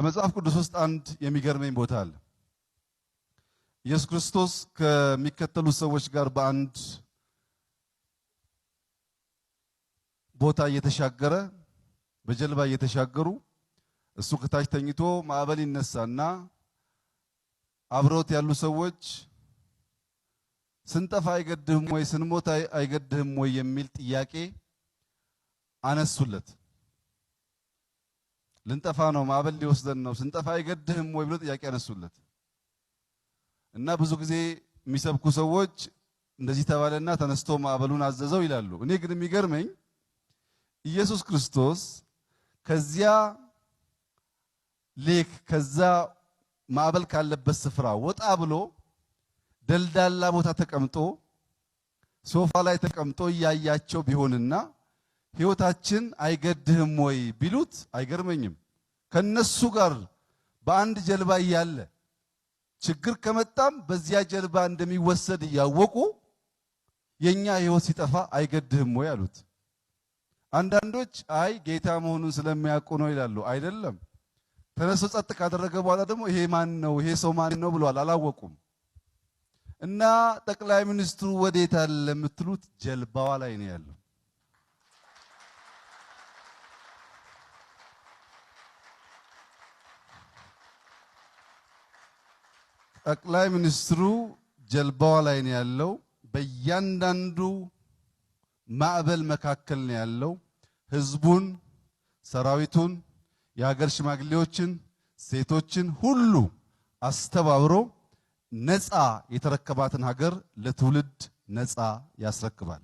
በመጽሐፍ ቅዱስ ውስጥ አንድ የሚገርመኝ ቦታ አለ። ኢየሱስ ክርስቶስ ከሚከተሉ ሰዎች ጋር በአንድ ቦታ እየተሻገረ በጀልባ እየተሻገሩ እሱ ከታች ተኝቶ ማዕበል ይነሳና አብሮት ያሉ ሰዎች ስንጠፋ አይገድህም ወይ ስንሞት አይገድህም ወይ የሚል ጥያቄ አነሱለት። ልንጠፋ ነው፣ ማዕበል ሊወስደን ነው፣ ስንጠፋ አይገድህም ወይ ብሎ ጥያቄ አነሱለት። እና ብዙ ጊዜ የሚሰብኩ ሰዎች እንደዚህ ተባለና ተነስቶ ማዕበሉን አዘዘው ይላሉ። እኔ ግን የሚገርመኝ ኢየሱስ ክርስቶስ ከዚያ ሌክ ከዛ ማዕበል ካለበት ስፍራ ወጣ ብሎ ደልዳላ ቦታ ተቀምጦ ሶፋ ላይ ተቀምጦ እያያቸው ቢሆንና ሕይወታችን አይገድህም ወይ ቢሉት አይገርመኝም። ከነሱ ጋር በአንድ ጀልባ እያለ ችግር ከመጣም በዚያ ጀልባ እንደሚወሰድ እያወቁ የኛ ሕይወት ሲጠፋ አይገድህም ወይ አሉት። አንዳንዶች አይ ጌታ መሆኑን ስለሚያውቁ ነው ይላሉ። አይደለም። ተነስቶ ጸጥ ካደረገ በኋላ ደግሞ ይሄ ማን ነው ይሄ ሰው ማን ነው ብለዋል። አላወቁም። እና ጠቅላይ ሚኒስትሩ ወዴት አለ የምትሉት ጀልባዋ ላይ ነው ያለው። ጠቅላይ ሚኒስትሩ ጀልባዋ ላይ ነው ያለው። በእያንዳንዱ ማዕበል መካከል ነው ያለው። ህዝቡን፣ ሰራዊቱን፣ የሀገር ሽማግሌዎችን፣ ሴቶችን ሁሉ አስተባብሮ ነፃ የተረከባትን ሀገር ለትውልድ ነፃ ያስረክባል።